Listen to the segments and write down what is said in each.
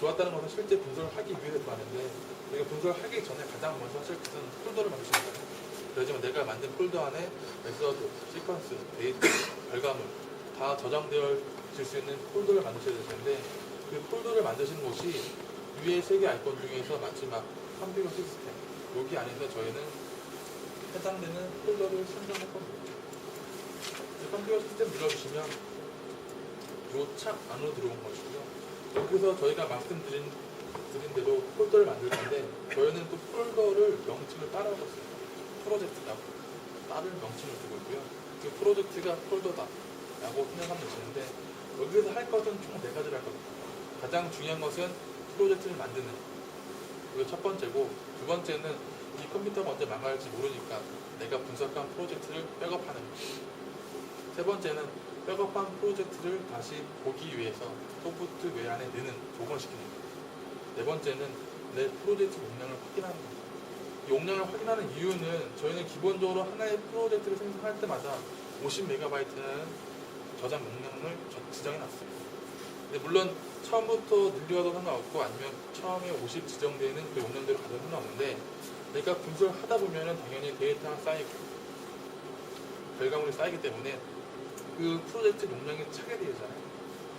좋았다는 것은 실제 분석을 하기 위해서 하는데, 내가 분석을 하기 전에 가장 먼저 하실 것은 폴더를 만드시는 거예요. 그러지만 내가 만든 폴더 안에 메서드, 시퀀스, 데이터, 결과물 다 저장되어 있을 수 있는 폴더를 만드셔야 될 텐데, 그 폴더를 만드시는 곳이 위에 3개 아이콘 중에서 마지막 컴퓨터 시스템, 여기 안에서 저희는 해당되는 폴더를 선정할 겁니다. 컴퓨터 시스템 눌러주시면 이 창 안으로 들어온 것이고요. 여기서 저희가 말씀드린 대로 폴더를 만들 건데, 저희는 또 폴더를 명칭을 따라하고 있습니다. 프로젝트라고 다른 명칭을 두고 있고요. 그 프로젝트가 폴더다 라고 생각하면 되시는데, 여기서 할 것은 총 4가지를 할 겁니다. 가장 중요한 것은 프로젝트를 만드는, 이거 첫 번째고, 두 번째는 이 컴퓨터가 언제 망할지 모르니까 내가 분석한 프로젝트를 백업하는 것. 세 번째는 백업한 프로젝트를 다시 보기 위해서 소프트웨어 안에 넣는, 복원시키는 것. 네 번째는 내 프로젝트 용량을 확인하는 것. 용량을 확인하는 이유는 저희는 기본적으로 하나의 프로젝트를 생성할 때마다 50MB라는 저장 용량을 지정해 놨습니다. 근데 물론 처음부터 늘려도 상관없고, 아니면 처음에 50 지정되어 있는 그 용량대로 가도 상관없는데, 내가 분석을 하다 보면은 당연히 데이터가 쌓이고 결과물이 쌓이기 때문에 그 프로젝트 용량이 차게 되잖아요.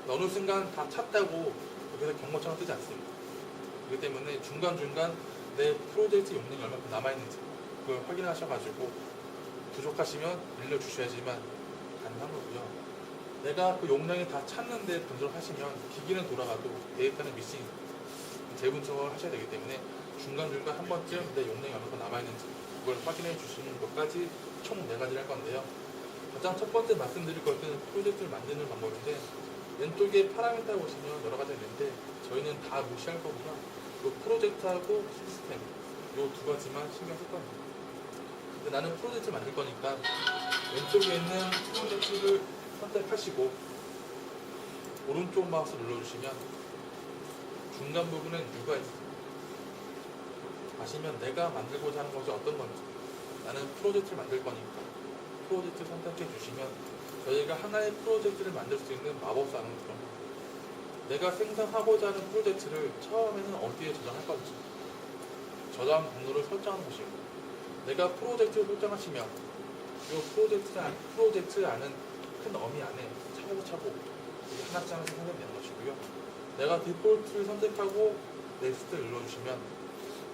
어느 순간 다 찼다고 여기서 경고처럼 뜨지 않습니다. 그렇기 때문에 중간중간 내 프로젝트 용량이 얼마큼 남아있는지 그걸 확인하셔가지고 부족하시면 늘려주셔야지만 가능한 거고요. 내가 그 용량이 다 찼는데 분석을 하시면 기기는 돌아가도 데이터는 미싱, 재분석을 하셔야 되기 때문에 중간중간 한 번쯤 내 용량이 얼마큼 남아있는지 그걸 확인해 주시는 것까지 총 4가지를 할 건데요. 가장 첫 번째 말씀드릴 것은 프로젝트를 만드는 방법인데, 왼쪽에 파라미터 보시면 여러 가지가 있는데 저희는 다 무시할 거고요. 이 프로젝트하고 시스템, 이 2가지만 신경 쓸 겁니다. 근데 나는 프로젝트를 만들 거니까 왼쪽에 있는 프로젝트를 선택하시고 오른쪽 마우스 눌러주시면 중간 부분엔 U가 있습니다. 아시면 내가 만들고자 하는 것이 어떤 건지, 나는 프로젝트를 만들 거니까 프로젝트 선택해 주시면 저희가 하나의 프로젝트를 만들 수 있는 마법사는 그런 겁니다. 내가 생성하고자 하는 프로젝트를 처음에는 어디에 저장할 건지 저장 경로를 설정하는 것이고, 내가 프로젝트를 설정하시면 이 프로젝트 안은 큰 어미 안에 차곡차곡 하나씩 하나씩 생성되는 것이고요. 내가 디폴트를 선택하고 넥스트를 눌러주시면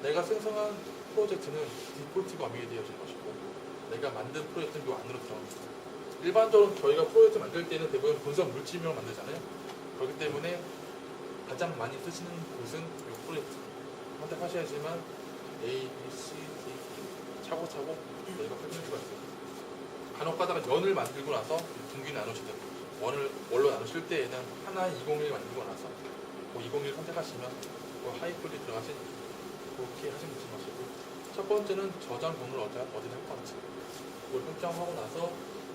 내가 생성한 프로젝트는 디폴트 어미에 되어진 것이고, 내가 만든 프로젝트는 이 안으로 들어갑니다. 일반적으로 저희가 프로젝트 만들 때는 대부분 분석 물질명을 만들잖아요. 그렇기 때문에 가장 많이 쓰시는 곳은 이 프로젝트 선택하셔야지만 A, B, C, D, E 차곡차곡 저희가 확인할 수가 있어요. 간혹 가다가 연을 만들고 나서 분기 나누시든 월로 나누실 때에는 하나 201 만들고 나서 201 선택하시면 하이폴리 들어가신 그렇게 하시면 되지 마시고, 첫 번째는 저장 경로를 어디다 할 건지 그걸 설정하고 나서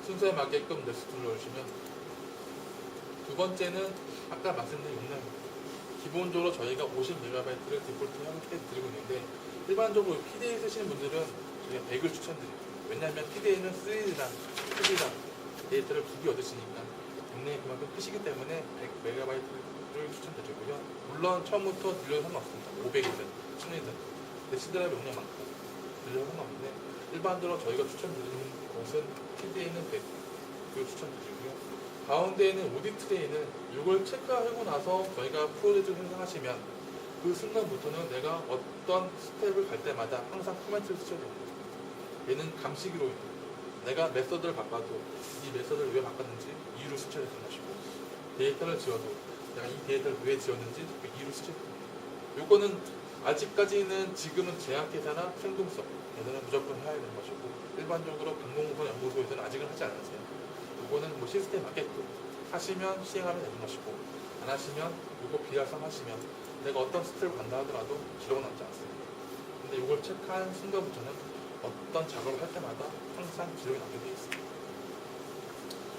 순서에 맞게끔 넥스트 눌러주시면, 두 번째는 아까 말씀드린 용량입니다. 기본적으로 저희가 50MB를 디폴트 형태에 드리고 있는데, 일반적으로 PDA 쓰시는 분들은 저희가 100을 추천드려요. 왜냐하면 PDA는 3D랑 2D랑 데이터를 2개 얻으시니까 용량이 그만큼 크시기 때문에 100MB를 추천드리고요. 물론 처음부터 들려도 상관없습니다. 500이든 1000이든 대시드라이브 용량 많고 들려도 상관없는데, 일반적으로 저희가 추천드리는 것은 PDA는 100을 추천드리고요. 가운데에는 오디 트레이는 이걸 체크하고 나서 저희가 프로젝트를 생성하시면 그 순간부터는 내가 어떤 스텝을 갈 때마다 항상 코멘트를 쓰셔야 됩니다. 얘는 감시기로 내가 메서드를 바꿔도 이 메서드를 왜 바꿨는지 이유를 수쳐야 되는 것이고, 데이터를 지어도 내가 이 데이터를 왜 지었는지 그 이유를 수쳐야 됩니다. 요거는 아직까지는 지금은 제약회사나 생동성 얘들은 무조건 해야 되는 것이고, 일반적으로 공공부서 연구소에서는 아직은 하지 않으세요. 요거는 뭐 시스템 맞게끔 하시면 시행하면 되는 것이고, 안 하시면 요거 비활성 하시면 내가 어떤 스텝을 간다 하더라도 기록은 남지 않습니다. 근데 요걸 체크한 순간부터는 어떤 작업을 할 때마다 항상 기록이 남게 되어 있습니다.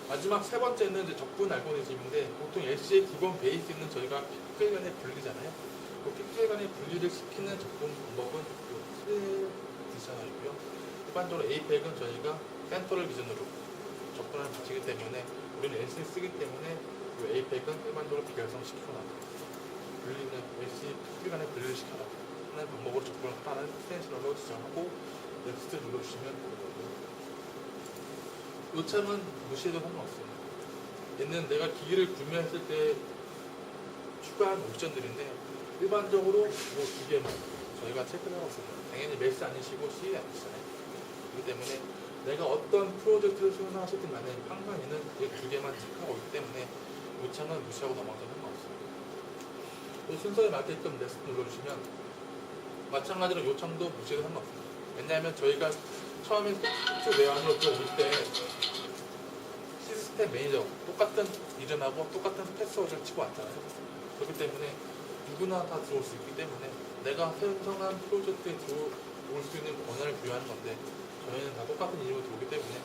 마지막 세 번째는 이제 적분 알고리즘인데, 보통 LC의 기본 베이스는 저희가 픽셀 간의 분리잖아요. 그 픽셀 간의 분리를 시키는 적분 방법은 트레 디자이너이고요. 일반적으로 APEC은 저희가 센터를 기준으로 적분을 가지기 때문에 우리는 LC를 쓰기 때문에 이 APEC은 일반적으로 비활성시키고 나서 분리는 메시 시간에 분리를 시켜라 하는 방법으로 접근을 하라는 스텐시럴로 지정하고 넥스트 눌러주시면 되는 거고요. 요청은 무시해도 상관없어요. 얘는 내가 기기를 구매했을 때 추가한 옵션들인데 일반적으로 이 두 개만 저희가 체크를 하고 있습니다. 당연히 메시 아니시고 CE 아니시잖아요. 그렇기 때문에 내가 어떤 프로젝트를 수행하셨든 간에 항상 얘는 이 두 개만 체크하고 있기 때문에 요청은 무시하고 넘어가도 상관없습니다. 또 순서에 맞게끔 넥스트 눌러주시면 마찬가지로 요청도 무시해도 상관없습니다. 왜냐하면 저희가 처음에 소프트 외환으로 들어올 때 시스템 매니저 똑같은 이름하고 똑같은 패스워드를 치고 왔잖아요. 그렇기 때문에 누구나 다 들어올 수 있기 때문에 내가 생성한 프로젝트에 들어올 수 있는 권한을 부여하는 건데 저희는 다 똑같은 이름으로 들어오기 때문에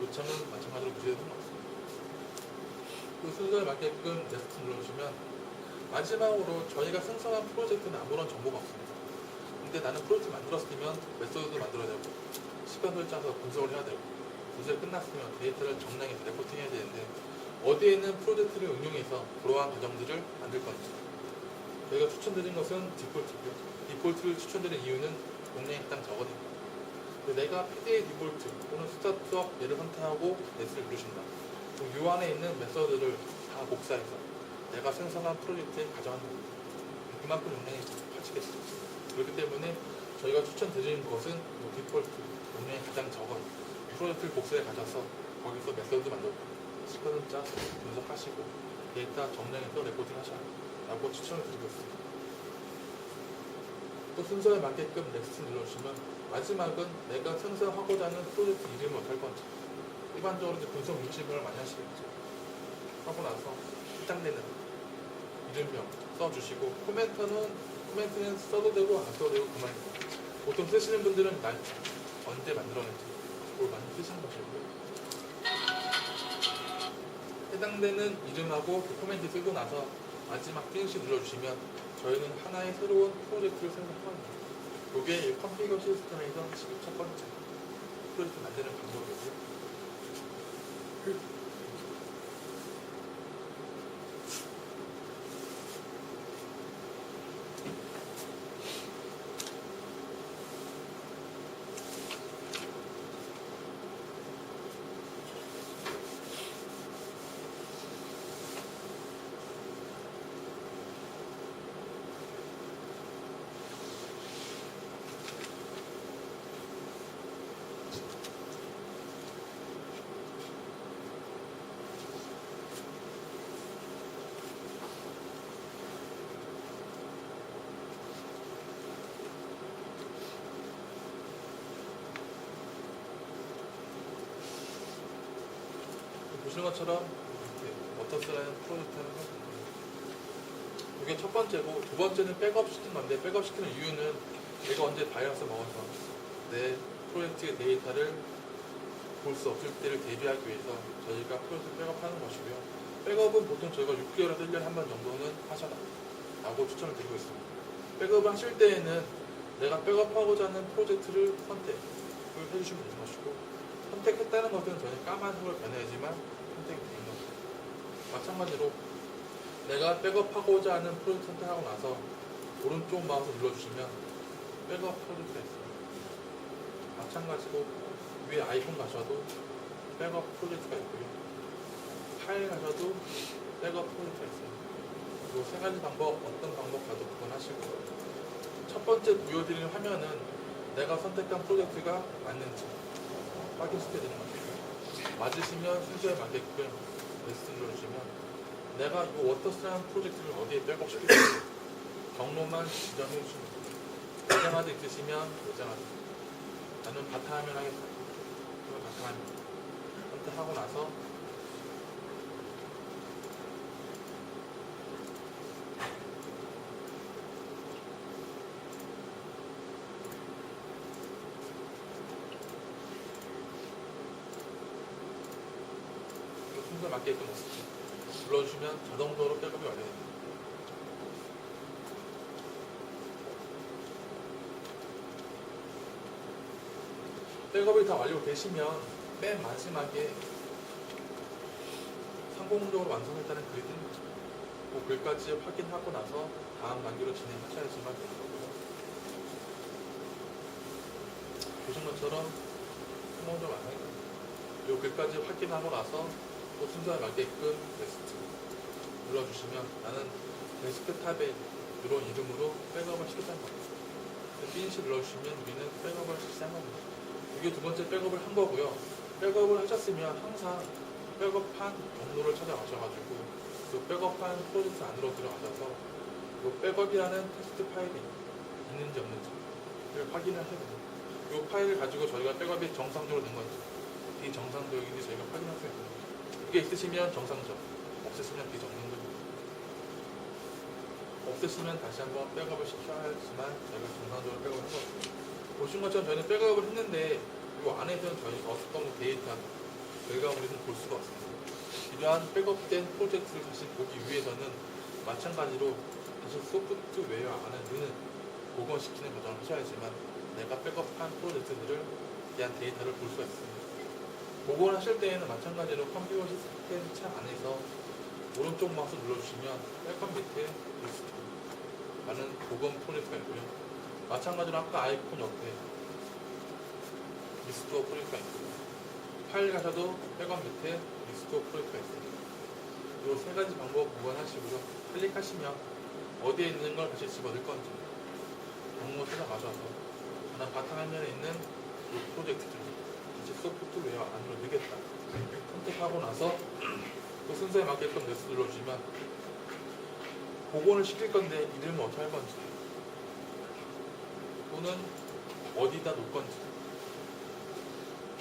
요청은 마찬가지로 무시해도 상관없습니다. 그 순서에 맞게끔 넥스트 눌러주시면 마지막으로 저희가 생성한 프로젝트는 아무런 정보가 없습니다. 근데 나는 프로젝트 만들었으면 메소드도 만들어야 되고 시간 설정해서 분석을 해야 되고 분석이 끝났으면 데이터를 정량해서 레포팅해야 되는데 어디에 있는 프로젝트를 응용해서 그러한 과정들을 만들 건지 저희가 추천드린 것은 디폴트고요. 디폴트를 추천드린 이유는 용량이 가장 적으니까. 내가 PDA 디폴트 또는 스타트업 얘를 선택하고 넷을 누르신다. 그럼 이 안에 있는 메서드를 다 복사해서 내가 생성한 프로젝트에 가져가는 겁니다. 그만큼 용량이 커지겠죠. 그렇기 때문에 저희가 추천드리는 것은 디폴트 용량이 가장 적은 프로젝트를 복사해 가져서 거기서 메서드 만들고 시커는 짜 분석하시고 데이터 정량해서 레포팅 하셔라고 추천을 드리고 있습니다. 또 순서에 맞게끔 넥스트 눌러주시면 마지막은 내가 생성하고자 하는 프로젝트 이름을 어떻게 할 건지 일반적으로 이제 분석 유심을 많이 하시겠죠. 하고 나서 해당되는 이름명 써주시고 코멘트는 써도 되고 안 써도 되고 그만이고 보통 쓰시는 분들은 날 언제 만들었는지 그걸 많이 쓰시는 것이고요. 해당되는 이름하고 그 코멘트 쓰고 나서 마지막 피니시 눌러주시면 저희는 하나의 새로운 프로젝트를 생성합니다. 이게 컴퓨터 시스템에서 첫 번째 프로젝트 만드는 방법이고요. 보시는 것처럼 이렇게 워터스라는 프로젝트를 하는 겁니다. 이게 첫 번째고 두 번째는 백업 시키는 건데 백업 시키는 이유는 내가 언제 바이러스 먹어서 내 프로젝트의 데이터를 볼 수 없을 때를 대비하기 위해서 저희가 프로젝트 백업하는 것이고요. 백업은 보통 저희가 6개월에서 1년에 한 번 정도는 하셔라 라고 추천을 드리고 있습니다. 백업을 하실 때에는 내가 백업하고자 하는 프로젝트를 선택을 해주시면 되는 것이고 선택했다는 것은 전혀 까만 색으로 변해야지만 선택이 되는 것입니다. 마찬가지로 내가 백업하고자 하는 프로젝트 선택하고 나서 오른쪽 마우스 눌러주시면 백업 프로젝트가 있습니다. 마찬가지로 위에 아이콘 가셔도 백업 프로젝트가 있고요. 파일 가셔도 백업 프로젝트가 있습니다. 이 세 가지 방법 어떤 방법 가도 구분하시고 첫 번째 보여드리는 화면은 내가 선택한 프로젝트가 맞는지 확인시켜드리는 겁니다. 맞으시면 순서에 맞게끔 넥스트 눌러주시면 내가 이 워터스라는 프로젝트를 어디에 백업시킬지 경로만 지정해 주시면 됩니다. 예정하드 있으시면 예정하드 나는 바탕화면 하겠다. 그러면 바탕화면 선택하고 나서 순서에 맞게끔 눌러주시면 자동적으로 백업이 완료됩니다. 백업이 다 완료되시면 맨 마지막에 성공적으로 완성했다는 글이 뜹니다. 그 글까지 확인하고 나서 다음 단계로 진행하셔야지만 되는 거고요. 보신 것처럼 성공적 완성입니다. 이 글까지 확인하고 나서 또 순서에 맞게끔 넥스트 눌러주시면 나는 데스크탑에 이런 이름으로 백업을 시켰다는 겁니다. 피니시 눌러주시면 우리는 백업을 시작한 겁니다. 이게 두 번째 백업을 한 거고요. 백업을 하셨으면 항상 백업한 경로를 찾아가셔가지고 그 백업한 프로젝트 안으로 들어가셔서 이 백업이라는 테스트 파일이 있는지 없는지를 확인을 해야 됩니다. 이 파일을 가지고 저희가 백업이 정상적으로 된 건지 비정상적인지 저희가 확인할 수 있는 겁니다. 이게 있으시면 정상적, 없으시면 비정상적입니다. 없으시면 다시 한번 백업을 시켜야 하지만 저희가 정상적으로 백업을 한 거죠. 보신 것처럼 저희는 백업을 했는데 이 안에서는 저희가 어떤 데이터 결과물을 볼 수가 없습니다. 이러한 백업된 프로젝트를 다시 보기 위해서는 마찬가지로 다시 소프트웨어 안에는 복원시키는 과정을 하셔야지만 내가 백업한 프로젝트들을 대한 데이터를 볼 수가 있습니다. 복원하실 때에는 마찬가지로 컴퓨터 시스템 창 안에서 오른쪽 마우스 눌러주시면 백업 밑에 리스트라는 복원 프로젝트가 있고요. 마찬가지로 아까 아이콘 옆에 리스트 프로젝트가 있고요. 파일 가셔도 백업 밑에 리스트 프로젝트가 있습니다. 이 세 가지 방법 복원하시고요. 클릭하시면 어디에 있는 걸 다시 집어넣을 건지 경로 찾아가셔서 하나 바탕화면에 있는 이 프로젝트를 다시 소프트웨어 안으로 넣겠다 선택하고 나서 그 순서에 맞게끔 넥스 눌러주시면 복원을 시킬 건데 이름을 어떻게 할 건지 또는 어디다 놓을 건지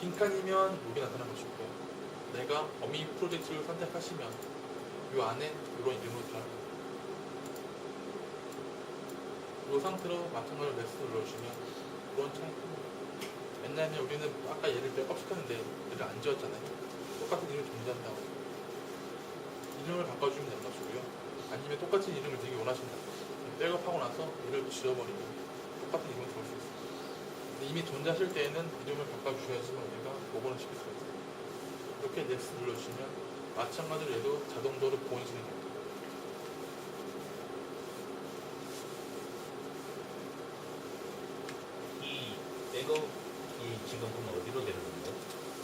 빈칸이면 여기 나타나는 것이고요. 내가 어미 프로젝트를 선택하시면 이 안에 이런 이름으로 들어갑니다. 이 상태로 마찬가지로 넥스 눌러주시면 이런 창이 뜹니다. 옛날에는 우리는 아까 얘를 백업 시켰는데 얘를 안 지웠잖아요. 똑같은 이름을 존재한다고 이름을 바꿔주면 되는 것이고요. 아니면 똑같은 이름을 되게 원하신다. 백업하고 나서 얘를 지워버리면 똑같은 이름을 볼 수 있어요. 근데 이미 존재하실 때에는 이름을 바꿔주셔야지만 우리가 복원을 시킬 수가 있어요. 이렇게 넥스 눌러주시면 마찬가지로 얘도 자동적으로 복원이 진행됩니다. 이 백업이 지금 그럼 어디로 되는 건가요?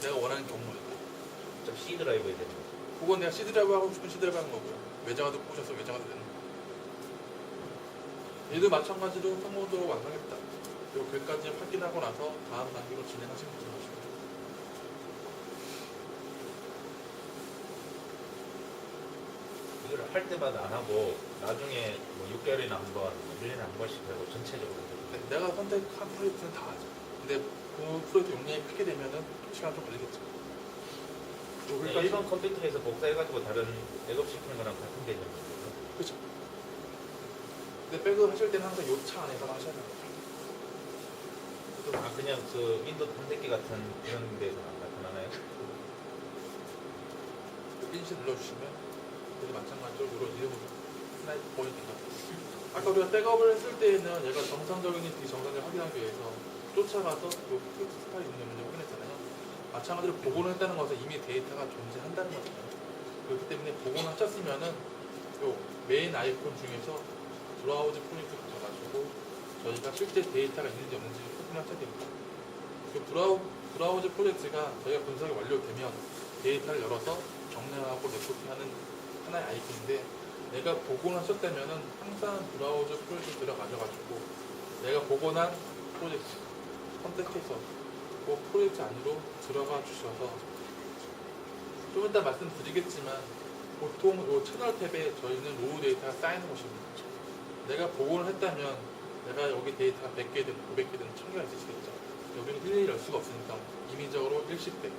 내가 원하는 경로입니다. 좀 C 드라이브에 되는 거죠. 그건 내가 C 드라이브 하고 싶은 C 드라이브 하는 거고요. 외장하드 꽂아서 외장하드 되는 거예요. 얘도 마찬가지로 성공적으로 완성했다. 이 글까지 확인하고 나서 다음 단계로 진행하시면 되는 것입니다. 이걸 할 때마다 안 하고 나중에 뭐 6개월이나 한 번, 1년에 한 번씩 하고 전체적으로 네, 내가 선택한 프로젝트는 다 하죠. 근데 그 프로젝트 용량이 크게 되면은 시간 좀 걸리겠죠. 요 그냥 글까지 일반 컴퓨터에서 복사해가지고 다른 백업 시키는 거랑 같은 개념이죠. 그렇죠. 근데 백업 하실 때는 항상 요 차 안에서 하셔야 돼요. 아 그냥 그 윈도우 탐색기 같은 이런 데서 안 나타나나요? 피니시 눌러주시면 그래도 마찬가지로 이런 이름으로 스나이프 보이니까 아까 우리가 백업을 했을 때에는 얘가 정상적인지 비정상적인지 확인하기 위해서 쫓아가서 요 프로젝트 파일 있는지 확인했잖아요. 마찬가지로 복원을 했다는 것은 이미 데이터가 존재한다는 거잖아요. 그렇기 때문에 복원을 하셨으면은 요 메인 아이콘 중에서 브라우저 프로젝트 붙여가지고 저희가 실제 데이터가 있는지 없는지 확인하셔야 됩니다. 그 브라우저 프로젝트가 저희가 분석이 완료되면 데이터를 열어서 정렬하고 레포팅하는 하나의 아이콘인데 내가 복원하셨다면은 항상 브라우저 프로젝트 들어가셔가지고 내가 복원한 프로젝트 선택해서 그 프로젝트 안으로 들어가 주셔서 좀 이따 말씀드리겠지만 보통 이 채널 탭에 저희는 로우 데이터가 쌓이는 곳입니다. 내가 복원을 했다면 내가 여기 데이터가 100개든 500개든 1000개가 있으시겠죠. 여기는 일일이 열 수가 없으니까 임의적으로 일시백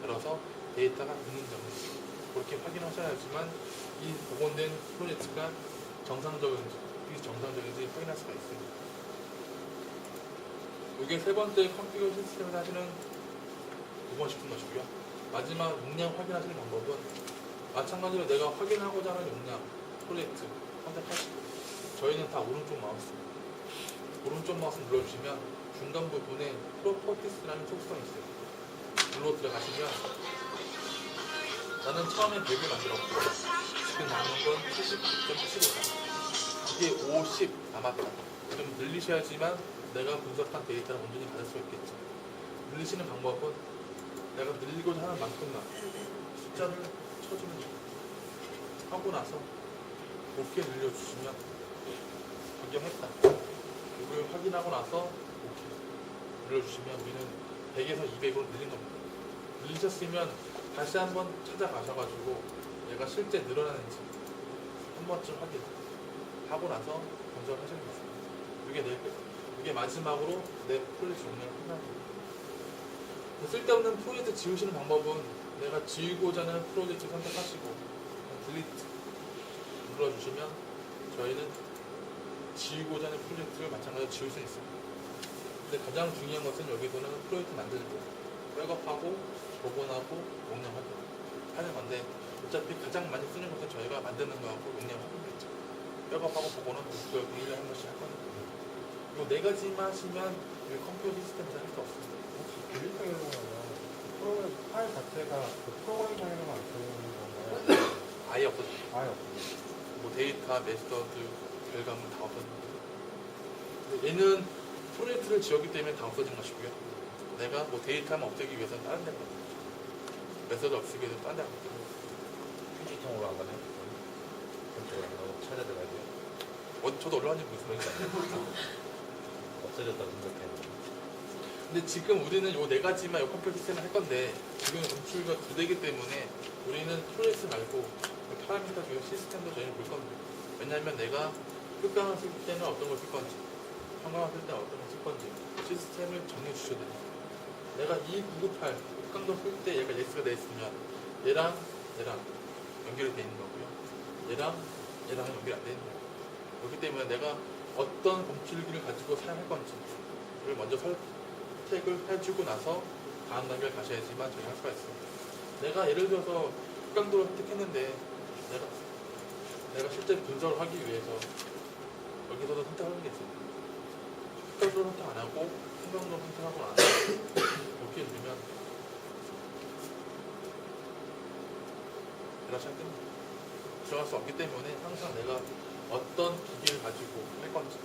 열어서 데이터가 있는지 없는지 그렇게 확인하셔야지만 이 복원된 프로젝트가 정상적인지 비정상적인지 확인할 수가 있습니다. 이게 세 번째 컴퓨터 시스템을 하시는 복원시킨 것이고요. 마지막 용량 확인하시는 방법은 마찬가지로 내가 확인하고자 하는 용량 프로젝트 선택하시고 저희는 다 오른쪽 마우스입니다. 오른쪽 마우스 눌러주시면 중간 부분에 프로퍼티스라는 속성이 있어요. 눌러 들어가시면 나는 처음에 100을 만들었고 지금 남은 건 70.75다. 이게 50 남았다. 좀 늘리셔야지만 내가 분석한 데이터를 온전히 받을 수가 있겠죠. 늘리시는 방법은 내가 늘리고자 하는 만큼만 숫자를 쳐주면 돼요. 하고 나서 오케이 늘려주시면 변경했다. 이걸 확인하고 나서 오케이 늘려주시면 우리는 100에서 200으로 늘린 겁니다. 늘리셨으면 다시 한번 찾아가셔가지고 얘가 실제 늘어나는지 한 번쯤 확인하고 나서 분석을 하시는 거죠. 이게 마지막으로 내 프로젝트 종료를 끝나는 거예요. 쓸데없는 프로젝트 지우시는 방법은 내가 지우고자 하는 프로젝트 선택하시고 딜리트 눌러주시면 저희는 지우고자 하는 프로젝트를 마찬가지로 지울 수 있습니다. 근데 가장 중요한 것은 여기서는 프로젝트 만들고 백업하고 복원하고 용량하고 하는 건데 어차피 가장 많이 쓰는 것은 저희가 만드는 거하고 용량하는 거겠죠. 백업하고 복원은 그걸 공유를 한 번씩 할 거니까. 이 네 가지만 하시면 컴퓨터 시스템에서 할 수 없습니다. 혹시 딜리트하는 거는 프로그램 파일 자체가 그 프로그램상에서만 안 쓰는 건가요? 아예 없어져. 아예 없어요. 뭐 데이터, 메서드, 결과물 다 없어집니다. 근데 얘는 프로젝트를 지웠기 때문에 다 없어진 것이고요. 내가 뭐 데이터만 없애기 위해서는 다른 데가 메서드 없애기 위해서 다른 데가 없고 휴지통으로 안 가네. 그쪽으로 안 가고 찾아 들어가고요. 저도 올라왔는지 무슨 말인지 알아요. 없어졌다 생각했는데. 근데 지금 우리는 요 네 가지만 요 컴퓨터 시스템을 할 건데 지금 검출과 두 대이기 때문에 우리는 프로젝트 말고 파라미터 중에 시스템도 저희는 볼 겁니다. 왜냐하면 내가 끝강을 쓸 때는 어떤 걸 쓸 건지 평강을 쓸 때는 어떤 걸 쓸 건지 시스템을 정해 주셔야 됩니다. 내가 2998 끝강도 쓸 때 얘가 예스가 돼 있으면 얘랑 연결이 돼 있는 거고요. 얘랑은 연결이 안 되는 거예요. 그렇기 때문에 내가 어떤 검출기를 가지고 사용할 건지를 먼저 선택을 해주고 나서 다음 단계를 가셔야지만 저희가 할 수가 있어요. 내가 예를 들어서 극강도를 선택했는데 내가 실제 분석을 하기 위해서 여기서도 선택하는 게 있습니다. 극강도를 선택 안 하고 평강도를 선택하고 나서 이렇게 누르면 얘가 시작됩니다. 들어갈 수 없기 때문에 항상 내가 어떤 기기를 가지고 할 건지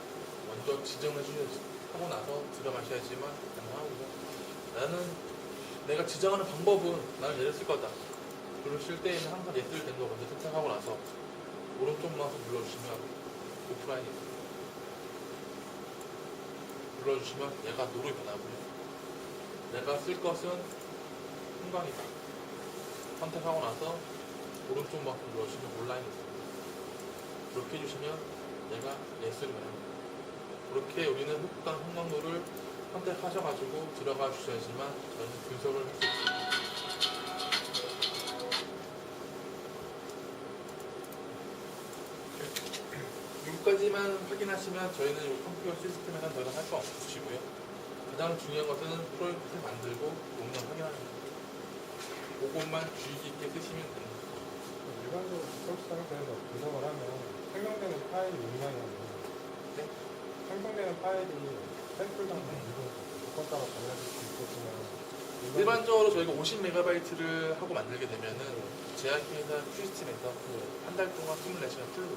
먼저 지정을 해주셔야지 하고 나서 들어가셔야지만 가능하고요. 나는 내가 지정하는 방법은 나는 얘를 쓸 거다. 그러실 때에는 항상 예스를 된 거 먼저 선택하고 나서 오른쪽 마우스 눌러주시면 오프라인이 눌러주시면 얘가 노로 변하고요. 내가 쓸 것은 풍광이다. 선택하고 나서 오른쪽 마우스 눌러주시면 온라인이 있습니다. 그렇게 해주시면 얘가 예스를 변합니다. 그렇게 우리는 흑강 형광도를 선택하셔가지고 들어가 주셔야지만 저희는 분석을 할 수 있습니다. 여기까지만 확인하시면 저희는 이 컴퓨터 시스템에서 더 이상 할 거 없으시고요. 가장 중요한 것은 프로젝트를 만들고 용량 확인하는 겁니다. 그것만 주의 깊게 쓰시면 됩니다. 일반적으로 설치상에 대해서 분석을 하면 생성되는 파일 용량이 네? 생성되는 파일이 샘플당 조건 따라 달라질 수 있겠지만 일반적으로 저희가 50MB를 하고 만들게 되면은 제약회사 시스템에서 한 달 동안 24시간 풀로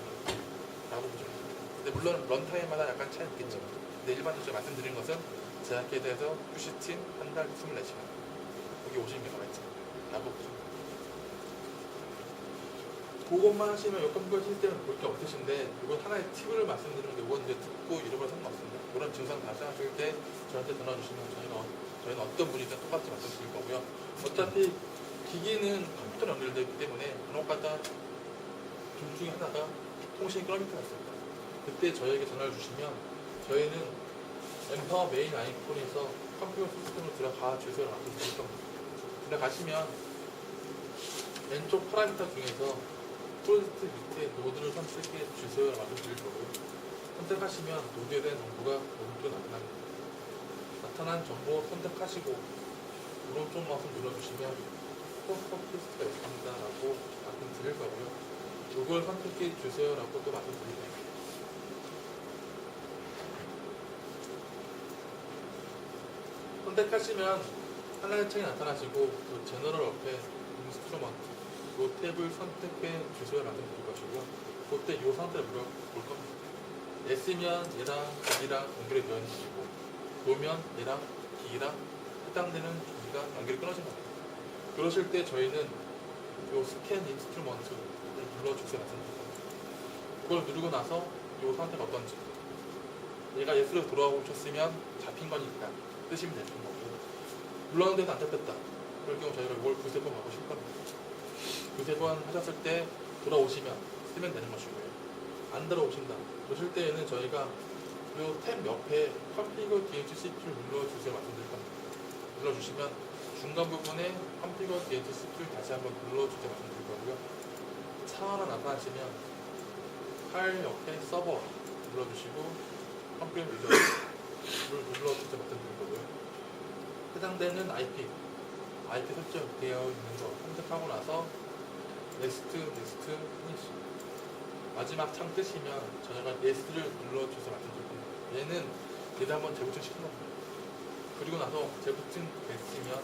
라고 보시면 됩니다. 근데 물론 런타임마다 약간 차이 있겠죠. 근데 일반적으로 제가 말씀드린 것은 제약회사에서 푸시팀 한 달 24시간 그게 50MB 라고 보시면 됩니다. 그것만 하시면 이 컴퓨터 시스템을 볼 게 없으신데 이건 하나의 팁을 말씀드리는 게 이건 이제 듣고 잃어버려 상관없습니다. 그런 증상 발생하실 때 저한테 전화 주시면 저희는 어떤 분이든 똑같이 말씀드릴 거고요. 어차피 기기는 컴퓨터로 연결되기 때문에 간혹가다 둘 중에 하나가 통신이 끊어질 때가 있습니다. 그때 저희에게 전화를 주시면 저희는 엠파워 메인 아이콘에서 컴퓨터 시스템으로 들어가 주세요라고 말씀드릴 겁니다. 들어가시면 왼쪽 파라미터 중에서 프로젝트 밑에 노드를 선택해 주세요라고 말씀드릴 거고요. 선택하시면 노드에 대한 정보가 오른쪽에 나타납니다. 나타난 정보 선택하시고 오른쪽 마우스 눌러주시면 포스트가 있습니다 라고 말씀드릴 거고요. 이걸 선택해 주세요라고 또 말씀드릴 거예요. 선택하시면 하나의 창이 나타나시고 그 제너럴 옆에 인스트루먼트 요 탭을 선택해 주세요 라고 드릴 것이고요. 그때 요 상태를 볼 겁니다. S면 얘랑 기기랑 연결이 되어 있는 것이고 노면 얘랑 기기랑 해당되는 기기가 연결이 끊어진 겁니다. 그러실 때 저희는 요 스캔 인스트루먼트를 눌러주세요 라고 드릴 겁니다. 그걸 누르고 나서 요 상태가 어떤지 얘가 예스로 돌아오셨으면 잡힌 거니까 뜨시면 되는 거고 눌렀는데도 안 잡혔다. 그럴 경우 저희가 이걸 두세 번 하고 싶을 겁니다. 두세 번 하셨을 때 돌아오시면 쓰면 되는 것이고요. 안 들어오신다. 그러실 때에는 저희가 이 탭 옆에 Configure DHCP를 눌러주세요 말씀드릴 겁니다. 눌러주시면 중간 부분에 Configure DHCP를 다시 한번 눌러주세요 말씀드릴 거고요. 차 하나 나타나시면 파일 옆에 서버 눌러주시고 Configure User를 눌러주세요 말씀드릴 거고요. 해당되는 IP 설정되어 있는 거 선택하고 나서 Next, Finish 마지막 창 뜨시면 저희가 Yes를 눌러주세요 말씀드릴 겁니다. 얘는 얘도 한번 재부팅 시킨 겁니다. 그리고 나서 재부팅 됐으면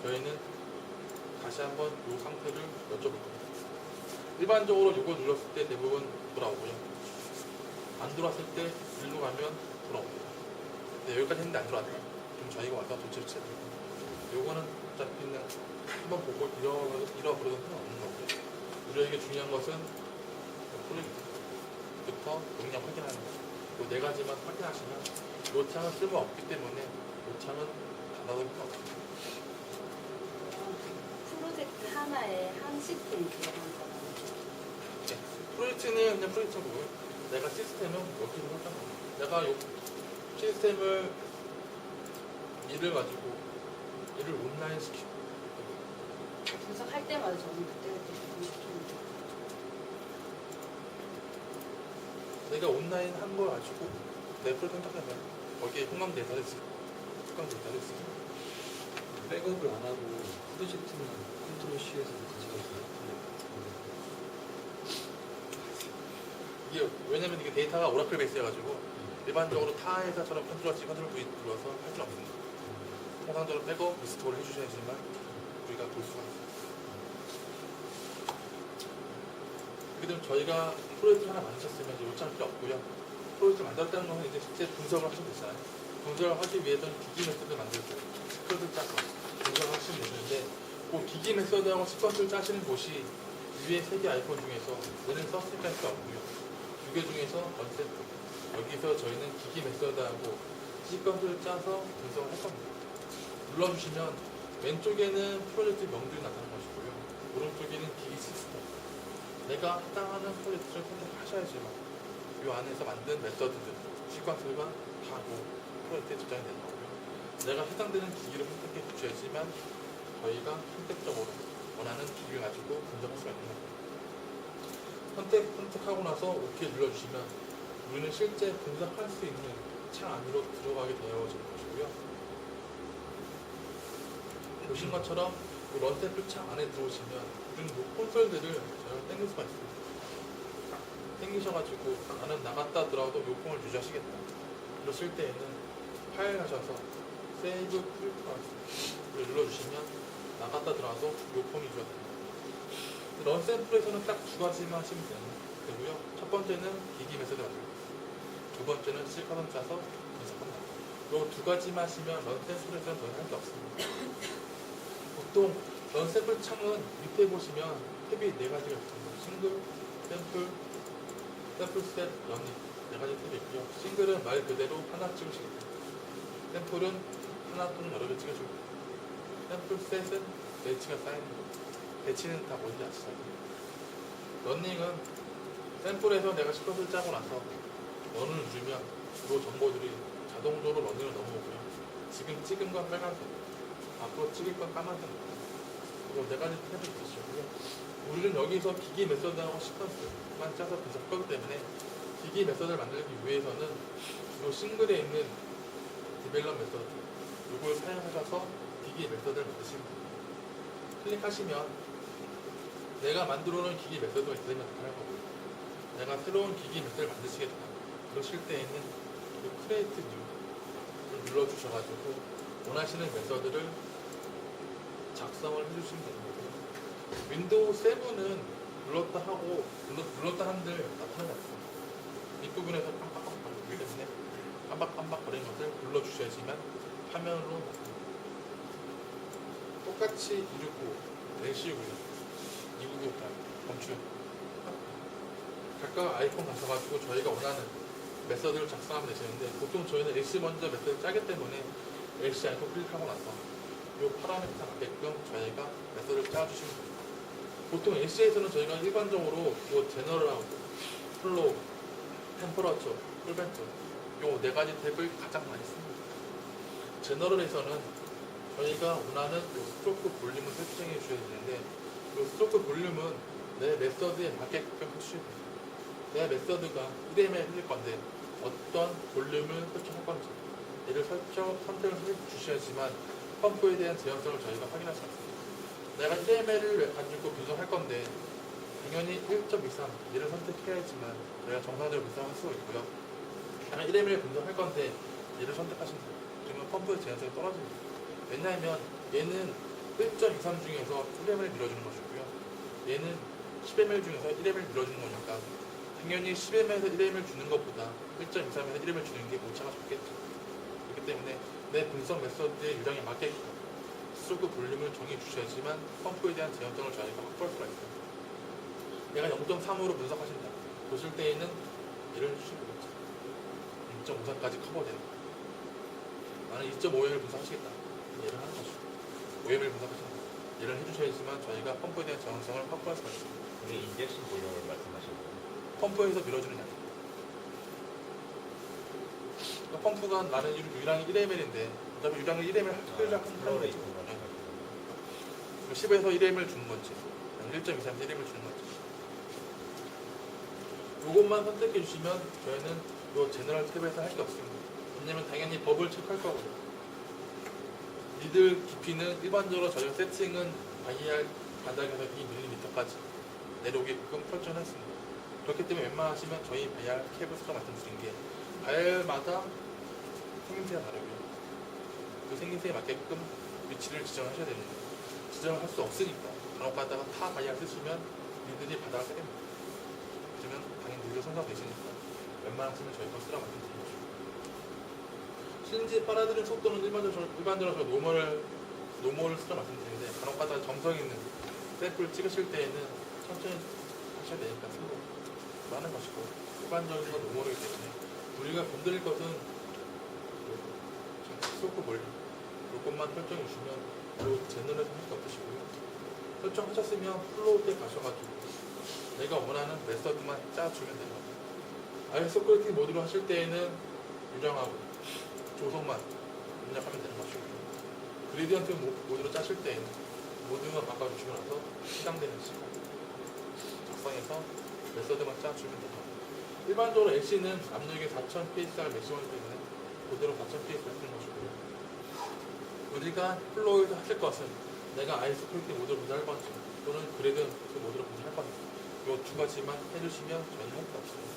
저희는 다시 한번 이 상태를 여쭤볼 겁니다. 일반적으로 이거 눌렀을 때 대부분 돌아오고요. 안 들어왔을 때 일로 가면 돌아옵니다. 근데 여기까지 했는데 안 들어왔다. 그럼 저희가 와서 조치를 취해야 됩니다. 요거는 어차피 그냥 한번 보고 잃어버려도 상관없는 거고요. 우리에게 중요한 것은 프로젝트부터 용량 확인하는 거. 이 네 가지만 확인하시면 이 창은 쓸모없기 때문에 이 창은 닫아둘 필요 없습니다. 프로젝트 하나에 한 시스템이 들어간 거라는 네. 프로젝트는 그냥 프로젝트고요. 내가 시스템은 여기로 설정한 거예요. 내가 이 시스템을 일을 가지고 일을 온라인 시키고 분석할 때마다 저는 그때그때 조금씩 내가 온라인 한 걸 가지고 내 프로젝트 선택하면 거기에 홍감 데이터를 있어요. 특강 데이터를 있어요. 백업을 안 하고 프로젝트는 컨트롤 C에서 가져가세요. 이게 왜냐면 이게 데이터가 오라클 베이스여가지고 일반적으로 타 회사처럼 컨트롤 C, 컨트롤 V 눌러서 할 수는 없습니다. 통상적으로 백업 리스토어를 해주셔야지만 우리가 볼 수가 있어요. 그럼 저희가 프로젝트 하나 만드셨으면 이제 요청할 필요 없고요. 프로젝트 만들었다는 것은 이제 실제 분석을 하시면 되잖아요. 분석을 하기 위해서는 기기 메소드 만들고 스쿼트를 짜서 분석을 하시면 되는데 그 기기 메소드하고 스쿼트를 짜시는 곳이 위에 3개 아이콘 중에서 얘는 썼으니까 할 수 없고요. 2개 중에서 컨셉트 여기서 저희는 기기 메소드하고 시퀀스를 짜서 분석을 할 겁니다. 눌러주시면 왼쪽에는 프로젝트 명들이 나타나는 것이고요. 오른쪽에는 기기 시스템 내가 해당하는 프로젝트를 선택하셔야지만 이 안에서 만든 메서드들, 시퀀스가 하고 프로젝트에 저장이 되는 거고요. 내가 해당되는 기기를 선택해 주셔야지만 저희가 선택적으로 원하는 기기를 가지고 분석할 수가 있는 겁니다. 선택하고 나서 OK 눌러주시면 우리는 실제 분석할 수 있는 창 안으로 들어가게 되어질 것이고요. 보신 것처럼 런템플 창 안에 들어오시면 우리는 콘솔들을 저희가 땡길 수가 있습니다. 땡기셔가지고 나는 나갔다 들어와도 요 폰을 유지하시겠다. 그러실 때에는 파일 하셔서 세이브 필터를 눌러주시면 나갔다 들어와도 요 폰이 유지가 됩니다. 런샘플에서는 딱 두 가지만 하시면 되고요. 첫 번째는 기기 메소드 만들고 두 번째는 실컷은 짜서 분석한다. 요 두 가지만 하시면 런샘플에서는 더 할 게 없습니다. 보통 런샘플 창은 밑에 보시면 탭이 네 가지가 있습니다. 싱글, 샘플, 샘플 셋, 러닝 네 가지 탭이 있고요. 싱글은 말 그대로 하나 찍으시겠다. 샘플은 하나 또는 여러 개 찍어주고 샘플 셋은 배치가 쌓이는 거. 배치는 다 뭔지 아시죠? 러닝은 샘플에서 내가 시컷을 짜고 나서 런을 누르면 주로 정보들이 자동적으로 러닝을 넘어오고요. 지금 찍은 건 빨간색, 앞으로 찍을 건 까만색. 이거 네 가지 탭이 있으시고요. 우리는 여기서 기기 메소드하고 시퀀스만 짜서 분석하기 때문에 기기 메소드를 만들기 위해서는 이 싱글에 있는 디벨롭 메소드 이걸 사용하셔서 기기 메소드를 만드시면 됩니다. 클릭하시면 내가 만들어 놓은 기기 메소드가 있으면 나타날 거고요. 내가 새로운 기기 메소드를 만드시겠다. 그러실 때에는 이 크리에이트 뉴를 눌러주셔가지고 원하시는 메소드를 작성을 해주시면 되는 거고요. 윈도우 7은 눌렀다 하고 눌렀다 한들 나타나지 않습니다. 뒷부분에서 깜빡깜빡거리기 때문에 깜빡깜빡거리는 것을 눌러주셔야지만 화면으로 나타납니다. 똑같이 269, LCU고요. 299 멈추요. 각각 아이콘 가셔가지고 저희가 원하는 메서드를 작성하면 되시는데 보통 저희는 LC 먼저 메서드 짜기 때문에 LC 아이콘 클릭하고 나서 이 파라미터 맞게끔 저희가 메서드를 짜주시면 됩니다. 보통 LC에서는 저희가 일반적으로 이 제너럴하고 플로우, 템퍼러처, 풀벤처 이 네 가지 탭을 가장 많이 씁니다. 제너럴에서는 저희가 원하는 이 스트로크 볼륨을 설정해 주셔야 되는데 이 스트로크 볼륨은 내 메서드에 맞게끔 해주셔야 됩니다. 내 메서드가 1M에 흘릴 건데 어떤 볼륨을 설정할 건지 이를 선택을 해주셔야지만 펌프에 대한 제한성을 저희가 확인할 수 있습니다. 내가 1ml를 가지고 분석할 건데 당연히 1.23 얘를 선택해야지만 내가 정상적으로 분석할 수가 있고요. 당연 1ml 분석할 건데 얘를 선택하신다. 그러면 펌프의 제한성이 떨어집니다. 왜냐하면 얘는 1.23 중에서 1ml 밀어주는 것이고요. 얘는 10ml 중에서 1ml 밀어주는 거니까 당연히 10ml에서 1ml 주는 것보다 1.23에서 1ml 주는 게 오차가 적겠죠. 그렇기 때문에 내 분석 메서드의 유량에 맞게끔 스트로크 볼륨을 정해 주셔야지만 펌프에 대한 제한성을 저희가 확보할 수가 있어요. 얘가 0.3으로 분석하신다. 보실 때에는 얘를 해주시면 되겠죠. 2.53까지 커버되는 거. 나는 2.5ml 분석하시겠다. 얘를 하는 거죠. 5ml 분석하신다. 얘를 해주셔야지만 저희가 펌프에 대한 제한성을 확보할 수가 있습니다. 우리 인젝션 볼륨을 말씀하시는 거예요. 펌프에서 밀어주는 양. 그러니까 펌프가 나는 유량이 1ml인데 어차피 유량을 1ml 하는 플로우레이트 거지. 말씀하시는 거예요. 10에서 1ml 주는 건지 1.23에서 1ml 주는 건지 이것만 선택해 주시면 저희는 이 제너럴 탭에서 할 게 없습니다. 왜냐면 당연히 법을 체크할 거고요. 니들 깊이는 일반적으로 저희가 세팅은 IR 바닥에서 2mm까지 내려오게끔 설정했습니다. 그렇기 때문에 웬만하시면 저희 IR 케이블스가 말씀드린 게 IR마다 생김새가 다르고요. 그 생김새에 맞게끔 위치를 지정하셔야 됩니다. 지정을 할 수 없으니까 간혹 가다가 타 IR 쓰시면 니들이 바닥을 세게 니다 그러면 당연히 니들 손상되시니까 웬만하시면 저희 거 쓰라 말씀드리죠. 실린지 빨아들이는 속도는 일반적으로 저 노멀을 쓰라 말씀드리는데 간혹 가다가 정성 있는 샘플을 찍으실 때에는 천천히 하셔야 되니까 스로 하는 것이고 일반적인 건 노멀이기 때문에 우리가 건드릴 것은 스로크 볼륨 이것만 설정해 주시면 이 제너럴에서 할 게 없으시고요. 설정하셨으면 플로우 때 가셔가지고 내가 원하는 메서드만 짜주면 되는 겁니다. 아예 서클팅 모드로 하실 때에는 유량하고 조성만 입력하면 되는 것이고요. 그레디언트 모드로 짜실 때에는 모드만 바꿔주시고 나서 해당되는 시간 작성해서 메서드만 짜주면 됩니다. 일반적으로 LC는 압력이 4000 psr 맥시멈이기 때문에 그대로 4000 psr 쓰는 것이고요. 우리가 플로우에서 하실 것은 내가 아이스 퀄리티 모드로 분석할 건지 또는 그레디언트 모드로 분석할 건지 이 두 가지만 해주시면 저희는 할 게 없습니다.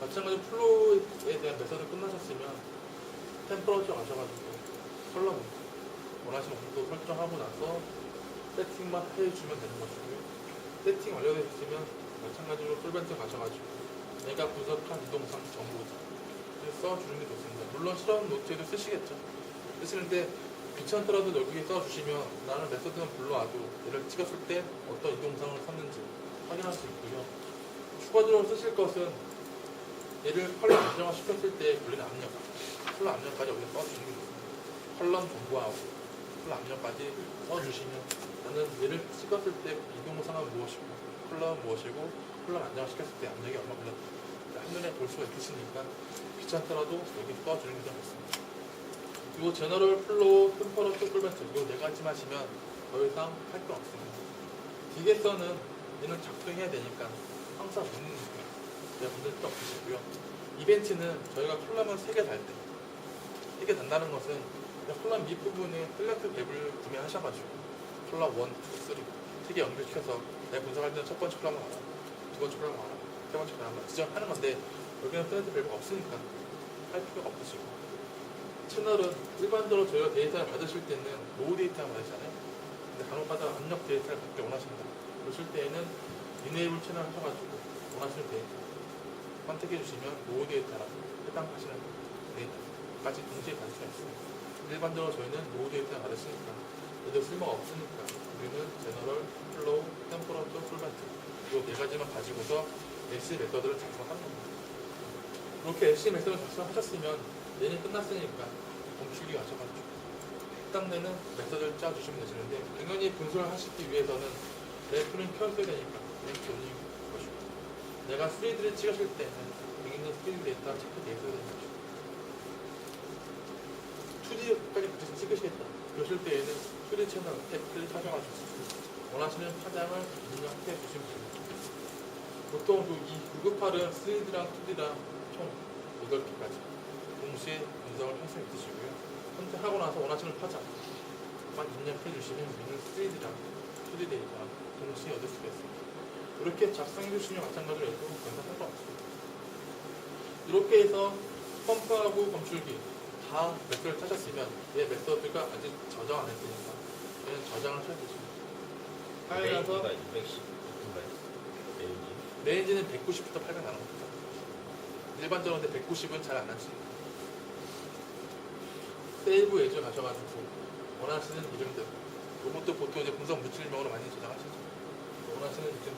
마찬가지로 플로우에 대한 메서드 끝나셨으면 템퍼러처 가셔가지고 컬러 모드 원하시는 온도 설정하고 나서 세팅만 해주면 되는 것이고요. 세팅 완료되어 있으면 마찬가지로 풀벤트 가셔가지고 내가 분석한 이동상 정보를 써주는 게 좋습니다. 물론 실험 노트에도 쓰시겠죠. 쓰시는데 귀찮더라도 여기에 써주시면 나는 메서드는 불러와도 얘를 찍었을 때 어떤 이동상을 썼는지 확인할 수 있고요. 추가적으로 쓰실 것은 얘를 컬러 안정화 시켰을 때 걸리는 압력, 컬러 압력까지 여기서 써주시는 게 좋습니다. 컬럼 정보하고 컬러 압력까지 써주시면 나는 얘를 찍었을 때 이동상은 무엇이고 컬러는 무엇이고 컬러 안정화 시켰을 때 압력이 얼마 걸렸다 한눈에 볼 수가 있으시니까 귀찮더라도 여기 써주는 게 좀 좋습니다. 이 제너럴, 플로우, 템퍼러처, 풀벤트 이 네 가지만 하시면 더 이상 할 건 없습니다. 기계서는 얘는 작동해야 되니까 항상 묻는 거예요. 제가 문제 필요 없으시고요. 이벤트는 저희가 콜럼을 3개 달 때 3개 단다는 것은 콜럼 밑부분에 플랫 앱을 구매하셔가지고 콜럼 1, 2, 3 3개 연결시켜서 내가 분석할 때는 첫 번째 콜럼을 알아, 두 번째 콜럼을 알아, 세 번째 콜럼을 지정하는 건데 여기는 플랫 앱이 없으니까 할 필요가 없으시고 채널은 일반적으로 저희가 데이터를 받으실 때는 로우 데이터만 받으시잖아요. 근데 근데 간혹가다 압력 데이터를 갖기 원하신다. 그러실 때에는 이네이블 채널 하셔가지고 원하시는 데이터 선택해 주시면 노후 데이터랑 해당하시는 데이터까지 동시에 받을 수가 있습니다. 일반적으로 저희는 노후 데이터를 받으시니까 얘도 쓸모가 없으니까 우리는 제너럴, 플로우, 템포런트, 풀반트 이 네 가지만 가지고서 LC 메서드를 작성하는 겁니다. 이렇게 LC 메서드를 작성하셨으면 얘는 끝났으니까 검출기 가셔가지고 해당되는 메서드를 짜주시면 되시는데 당연히 분석을 하시기 위해서는 래프는 켜줘야 되니까 래프 돌리는 것이고 내가 3D를 찍으실 때는 여기 있는 3D 데이터 체크되어 있어야 되는 것이고 2D까지 같이 찍으시겠다 그러실 때에는 2D 채널 탭을 찾아가지고 원하시는 파장을 입력해 주시면 됩니다. 보통 이 998은 3D랑 2D랑 총 8개까지 동시에 분석을 할 수 있으시고요. 선택하고 나서 원하시는 파장만 입력해 주시면 우리는 3D랑 2D 데이터 동시에 얻을 수가 있습니다. 이렇게 작성해 주시면 마찬가지로 해도 전혀 상관없습니다. 이렇게 해서 펌프하고 검출기 다 메서드를 찾았으면 얘 메서드가 아직 저장 안 했으니까 얘는 저장을 하셔야 되죠. 파일에서 210인가요? 레인지는 190부터 800 나는 겁니다. 일반적으로 190은 잘 안 나십니다. 세이브 예저 가셔가지고 원하시는 이름들 이것도 보통 이제 분석 무칠명으로 많이 저장하시죠. 원하시는 이름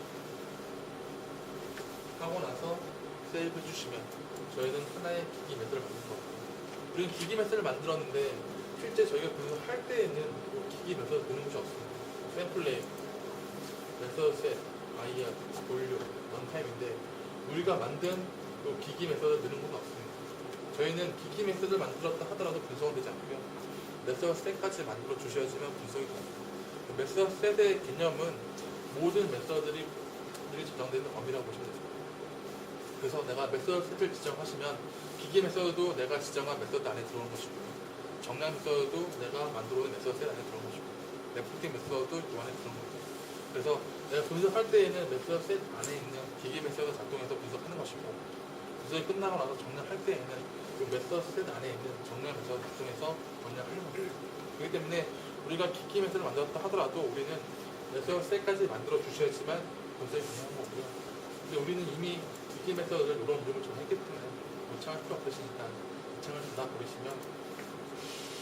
하고 나서 세이브 해주시면 저희는 하나의 기기 메서드를 만들 거고요. 우리는 기기 메서드를 만들었는데 실제 저희가 분석할 때에는 기기 메서드 보는 것이 없습니다. 샘플레이, 메서드 셋, IR, 볼륨, 런타임인데 우리가 만든 그 기기 메서드 넣는 건 없습니다. 저희는 기기 메서드를 만들었다 하더라도 분석은 되지 않고요. 메서드 셋까지 만들어 주셔야지만 분석이 됩니다. 그 메서드 셋의 개념은 모든 메서드들이 저장되는 범위라고 보시면 됩니다. 그래서 내가 메서드 셋을 지정하시면 기기 메서드도 내가 지정한 메서드 안에 들어오는 것이고요. 정량 메서드도 내가 만들어 온 메서드 셋 안에 들어오는 것이고 레포팅 메서드도 이 안에 들어오는 거죠. 그래서 내가 분석할 때에는 메서드 셋 안에 있는 기기 메서드 작동해서 분석하는 것이고 분석이 끝나고 나서 정량할 때에는 그 메서드 셋 안에 있는 정량 메서드 작동해서 정량하는 거죠. 그렇기 때문에 우리가 기기 메서드를 만들었다 하더라도 우리는 메서드 셋까지 만들어 주셔야지만 분석이 가능한 거고요. 근데 우리는 이미 기기 메서드를 이런 이름을 정했기 때문에 요청할 필요 없으시니까 요청을 다 버리시면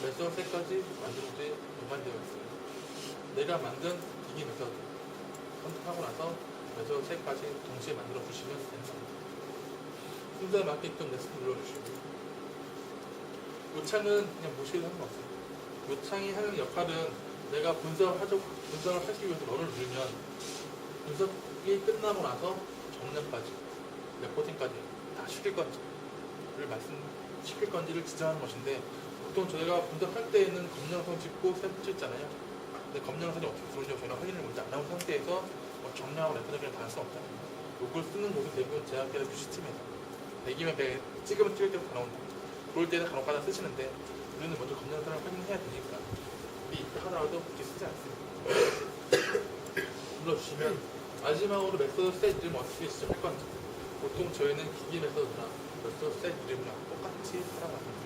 메서드 셋까지 만들어지 일반되어 있어요. 내가 만든 기기 메서드 선택하고 나서 메서드 셋까지 동시에 만들어 주시면 되는 겁니다. 순서에 맞게끔 넥스트 눌러주시고 요창은 그냥 무시해도 상관없어요. 요창이 하는 역할은 내가 분석을 하기 위해서 런을 누르면 분석이 끝나고 나서 정량까지 레포팅까지 다 시킬 건지를 시킬 건지를 지정하는 것인데 보통 저희가 분석할 때에는 검량선 찍고 샘플 찍잖아요. 근데 검량선이 어떻게 들어오는지 저희가 확인을 먼저 안 한 상태에서 정량하고 레포팅을 다 할 수 없잖아요. 이걸 쓰는 곳은 대부분 제약계열 뷰시스템에서 100이면 100 찍으면 찍을 때부터 나온다. 그럴 때는 간혹가다 쓰시는데 우리는 먼저 검량선을 확인해야 되니까 이 있다 하더라도 그렇게 쓰지 않습니다. 눌러주시면 마지막으로 메서드 셋 이름 어떻게 지정할 건지 보통 저희는 기기 메서드나 메서드 셋 이름이랑 똑같이 하라고 합니다.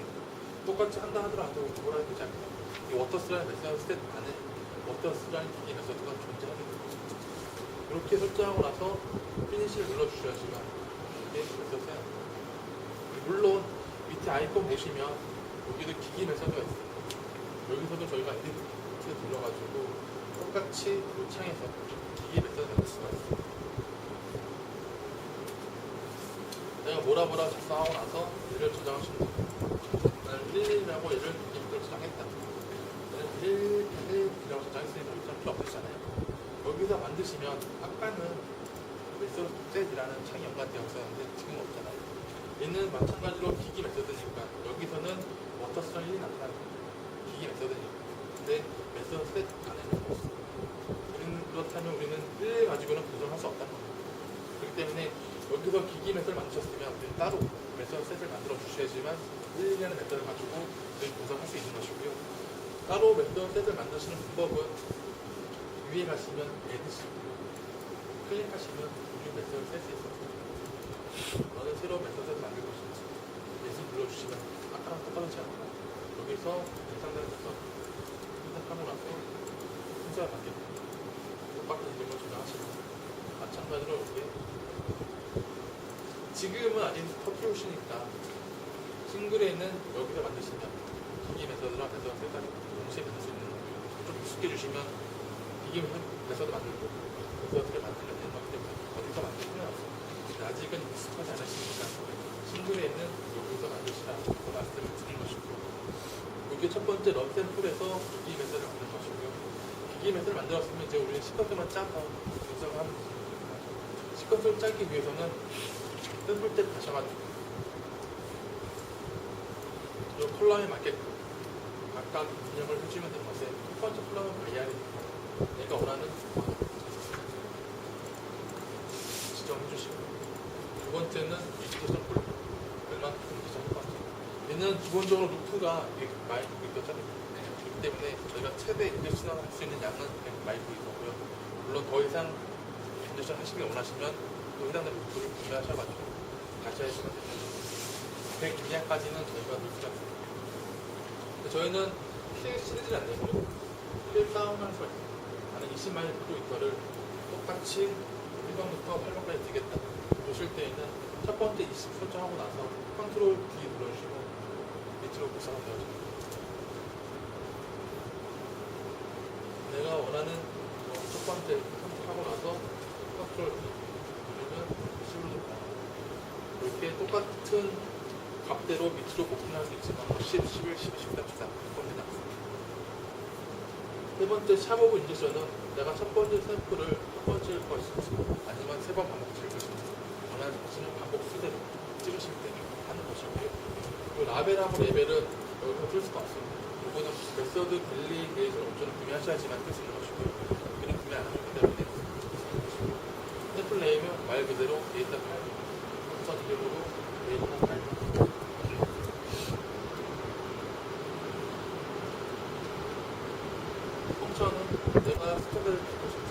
똑같이 한다 하더라도 뭐라 되지 않습니다. 이 워터스라는 메서드 셋 안에 워터스라는 기기 메서드가 존재하게 됩니다. 이렇게 설정하고 나서 피니시를 눌러주셔야지만 이게 메서드 셋 물론 밑에 아이콘 보시면 여기도 기기 메서드가 있어요. 여기서도 저희가 이렇게 눌러가지고 똑같이 창에서 기기 메서드 만들 수가 있어요. 내가 뭐라 작성하고 나서 얘를 저장하시면 돼요. 나는 11이라고 얘를 이름을 저장했다. 나는 11이라고 저장했으니까 저장 필요 없으시잖아요. 여기서 만드시면 아까는 메서드 셋이라는 창이 연관되어 있었는데 지금 없잖아요. 얘는 마찬가지로 기기 메서드니까 여기서는 워터스랑 1이 나타나는 거예요. 기기 메서드니까. 근데 메서드 셋 안에는 없어요. 그렇다면 우리는 1 가지고는 분석할 수 없다는 겁니다. 그렇기 때문에 여기서 기기 메서드를 만드셨으면 우리는 따로 메서드 셋을 만들어 주셔야지만 1이라는 메서드를 가지고 우리는 분석할 수 있는 것이고요. 따로 메서드 셋을 만드시는 방법은 위에 가시면 에디션 클릭하시면 우리 메서드 셋이 있어요. 어느 새로운 메서드를 만들 것인지 예시 눌러주시면 아까랑 똑같지 않고 여기서 예상되는 메서드 선택하고 나서 순서에 맞게 똑같은 이름을 저장하시고 마찬가지로 이렇게 지금은 아직 터키우시니까 싱글에는 여기서 만드시면 기기 메서드랑 메서드 세까지 동시에 만들 수 있는 좀 익숙해 주시면 기기 메서드 만들고 메서드를 만들면 되는 거기 때문에 어디서 만들면 아직은 익숙하지 않으시니까 싱글에는 여기서 만드시라고 말씀을 드린 것이고 이게 첫 번째 런 샘플에서 기기 메서드를 만든 것이고요. 기기 메서드를 만들었으면 이제 우리는 시퀀스만 짜서 분석을 하면 됩니다. 시퀀스를 짜기 위해서는 샘플 때 가셔가지고 이 컬럼에 맞게끔 각각 입력을 해주면 되는 것에 첫 번째 컬럼은 바이아리니까 내가 원하는 지정해주시고 두 번째는 리피테이션 볼 얼마큼 리피테이션 할 것 같아요. 얘는 기본적으로 루프가 마이크 있잖아요. 그렇기 때문에 저희가 최대 인젝션 할 수 있는 양은 100 마이크이고요. 물론 더 이상 인젝션 하시길 원하시면 또 해당되는 루프를 구매하셔가지고 다시 하시면 됩니다. 100 이하까지는 저희가 넣을 수가 있습니다. 저희는 시리즈를 안 내고요. 필 다운할 수가 있습니다. 나는 20마일 프로이터를 똑같이 1번부터 8번까지 드겠다. 보실 때에는 첫 번째 20 설정하고 나서 컨트롤 D 눌러주시고 밑으로 구성을 되어줍니다. 내가 원하는 첫 번째 선택하고 나서 컨트롤 D 누르면 10으로 됩니다. 이렇게 똑같은 값대로 밑으로 곱분할 수 있지만 10, 11, 12, 13, 14 이렇게 나왔습니다. 세 번째 샵 오브 인젝션은 내가 첫 번째 샘플을 첫 번째일 것인지 아니면 세 번 반복 찍을 것인지 원하는 것은 반복 수대로 찍으실 때 하는 것이고요. 그리고 라벨하고 레벨은 여기서 쓸 수가 없습니다. 이거는 메서드 밸리데이션 옵션을 구매하셔야지만 쓸 수 있는 것이고요. 여기는 구매 안 하기 때문에 샘플 네임은 말 그대로 데이터 파일 우선 이름으로 데이터 파일 펑션은 내가 스탠다드 찍고 싶지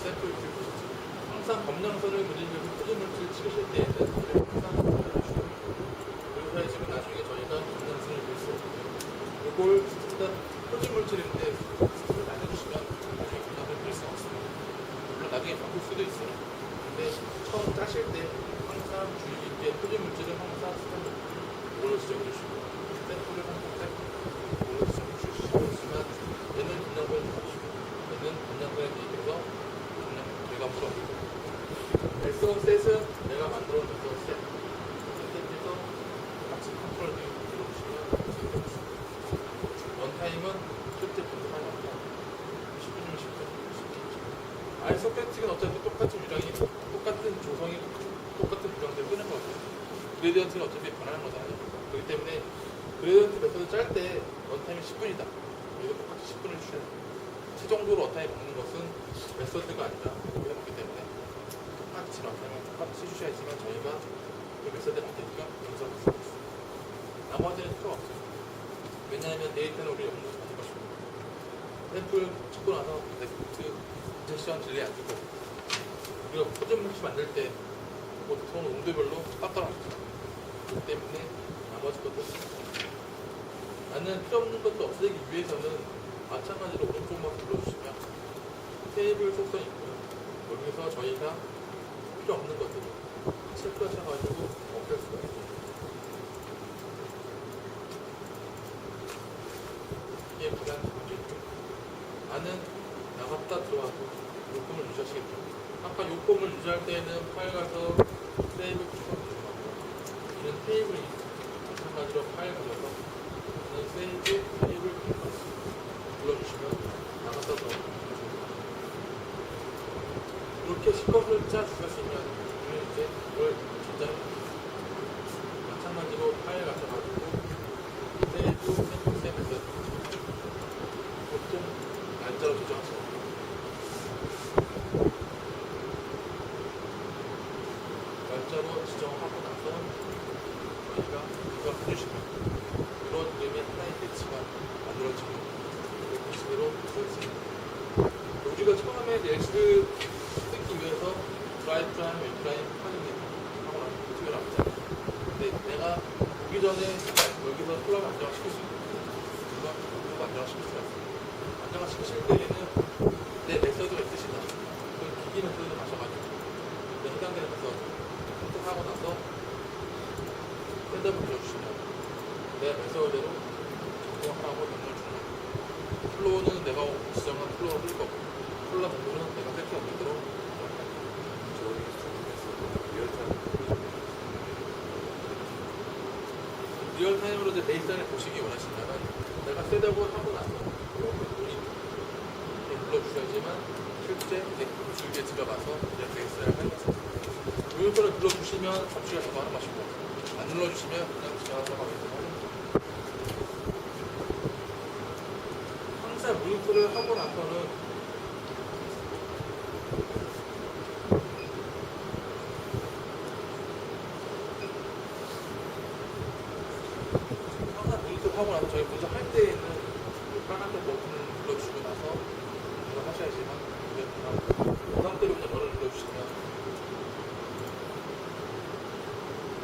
샘플 찍고 싶지 항상 검정선을 그리려고 표준물질 찍으실 때에는 항상 그려주시고 그리고 지금 나중에 저희가 검정선을 그릴 수 없고요. 이걸 스탠다드 표준물질인데 스탠을 나눠주시면 나중에 검정선을 그릴 수 없습니다. 물론 나중에 바꿀 수도 있어요. 근데 처음 짜실 때 항상 주의 깊게 표준물질은 항상 스탠다드 이걸로 지정해주시고 샘플을 항상 짧게 이걸로 지정해주시지만 얘는 검정선을 가지시고 얘는 검정선에 대입해서 그냥 대감으로 옮기고 엑스원 셋은 내가 만들어 놓은 셋 셋에서 같이 컨트롤 D 눌러주시면 되겠습니다. 원타임은 실제 분석하지 않고 10분이면 10분 ISO 패틱은 어차피 똑같은 유량이 똑같은 조성이 똑같은 유량대로 쓰는 거거든요. 그레디언트는 어차피 변하는 거잖아요. 그렇기 때문에 그레디언트 메서드 짤 때 원타임이 10분이다. 여기서 똑같이 10분을 주셔야 돼요. 최종적으로 원타임 먹는 것은 메서드가 아니라 여기서 먹기 때문에 똑같이 원타임을 똑같이 주셔야지만 저희가 그 메서드에 맞게끔 분석할 수 있습니다. 나머지는 필요가 없어요. 왜냐하면 데이터는 우리 연구소 가질 것이고 샘플 찍고 나서 넥스트 인젝션 딜레이 안 주고 우리가 표준물질 만들 때 보통 온도별로 깎아놨죠. 그렇기 때문에 나머지 것도 나는 필요 없는 것도 없애기 위해서는 마찬가지로 오른쪽만 눌러주시면 테이블 속성이 있고요. 여기서 저희가 필요 없는 것들을 체크하셔가지고 없앨 수가 있습니다. 이게 가장 문제죠. 나는 나갔다 들어와서 요금을 유지하시겠죠. 아까 요금을 유지할 때는 파일 가서 세이브 추가 들어가고요. 이는 테이블이 마찬가지로 파일 가져서 세이브 테이블 눌러주시면 나갔다 들어가고 이렇게 시퀀스를 짜 주셨으면 우리는 이제 이걸 저장해 마찬가지로 파일 가져가지고 세이브 샘플 메서드 보통 날짜로 조정하시면 됩니다. 날짜로 지정하고 나서 저희가 이걸 해주시면 이런 이름의 하나의 배치가 만들어지고 그 식으로 쓰였습니다. 우리가 처음에 넬스 쓰기 위해서 드라이브 프라임, 웹프라임, 확인을 하고 나서 배치가 나왔잖아요. 근데 내가 오기 전에 여기서 콜라를 안정화시킬 수 있고 이거 안정화시킬 수가 있어요. 안정화시키실 때에는 내 메서드가 있으시다. 그 기기 메서드 마셔가지고 내 해당되는 메서드 선택하고 나서 셋업을 불러주시면 내 메서드대로 작동하라고 명령을 주는 거예요. 플로우는 내가 지정한 플로우를 뜰 거고 콜라 정도는 내가 세팅한 대로 저희 스튜디오에서 리얼타임 리얼타임으로 이제 베이스라인을 보시기 원하신다면 내가 셋업을 하고 나서 이렇게 불러주셔야지만 실제 이제 줄기에 들어가서 이제 베이스라인을 하겠습니다. 요요표를 눌러주시면 접시가 작동하는 것이고 안 눌러주시면 그냥 지나가서 가겠습니다. 항상 물음표를 하고 나서는 항상 물음표를 하고 나서 저희 먼저 할 때에는 이 빨간색 버튼을 눌러주시고 나서 이거 하셔야지만 그 다음대로 그냥 너를 눌러주시면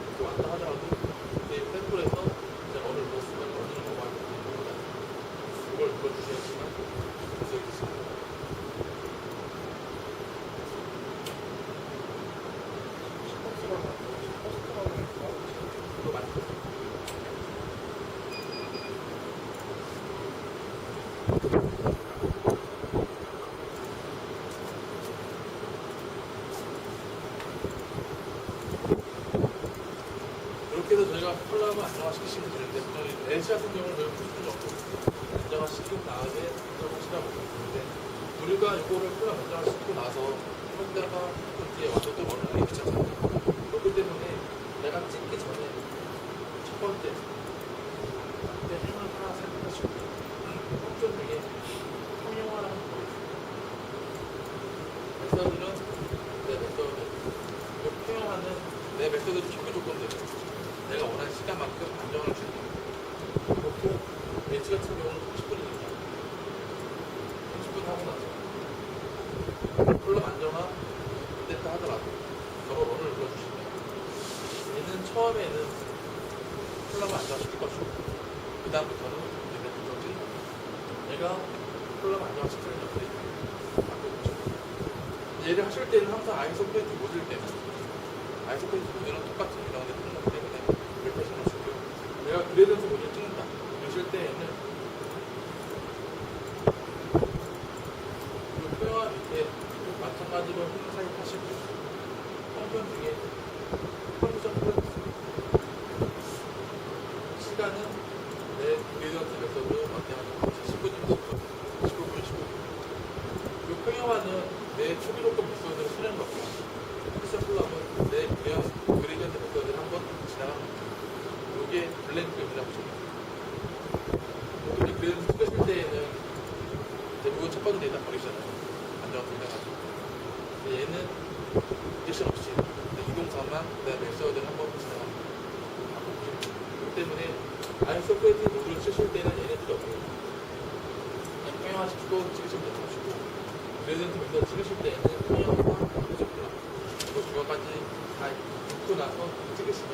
이렇게 왔다 하더라도 이제 샘플에서 이제 너를 눌렀으면 너는 넘어갈 수 있는 겁니다. 이걸 눌러주셔야지만 계속 있습니다. 이거 맞죠? 이렇게 해서 저희가 콜라를 안정화시키시면 되는데 저희 LC 같은 경우는 저희 풀수는 없고 안정화시키고 나중에 안정화시키라고 있는데 우리가 이거를 콜라 안정화시키고 나서 그런데가 뒤에 와서 또 원을 붙였잖아요. 그렇기 때문에 내가 찍기 전에 첫 번째 그때 행을 하나 살펴보시고 옵션 중에 통용화라는 거 있어요. 메서드는 내 메서드 그 통용화는 내 메서드 초기 조건대로 내가 원하는 시간만큼 안정을 주는 거예요. 보통 엣지 같은 경우는 30분이니까 30분 하고 나서 콜럼 안정화 안 됐다 하더라도 저거 런을 눌러주시면 얘는 처음에는 콜럼을 안정화시킬 것이고 그 다음부터는 얘네 분석이 얘가 콜럼 안정화시키는 역할이 바꾸죠. 얘를 하실 때는 항상 아이소 프레트 모드일 때는 아이소 프레트 모드는 똑같은 이런 데 뜨는 거기 때문에 이렇게 하시고요. 내가 그래드에서 모드를 찍는다 이러실 때에는 이 표현 밑에 마찬가지로 행사에 하시고 평균 중에 평균점 플러스 시간은 내 그레디언트 메서드 마찬가지로 10분이면 10분 15분이면 15분 이 평형화는 내 초기 조건 메서드를 쓰는 거고 패션 콜라은 내 그레디언트 메서드를 한번 지나가는 거죠. 이게 블랭크입니다. 보통 이 그레디언트 찍으실 때에는 대부분 첫 번째 데이터 버리잖아요. 안정화 돌려가지고. 근데 얘는 인젝션 없이 이동사만 내 메서드를 한번 지나갑니다. 그렇기 때문에 아이소 프레트 모드를 쓰실 때는 얘네들이 없고요. 그냥 평형화시키고 찍으시면 되는 것이고 그레디언트 메서드 찍으실 때는 평형화와 표적구나 그 두 가지 다 읽고 나서 찍으시면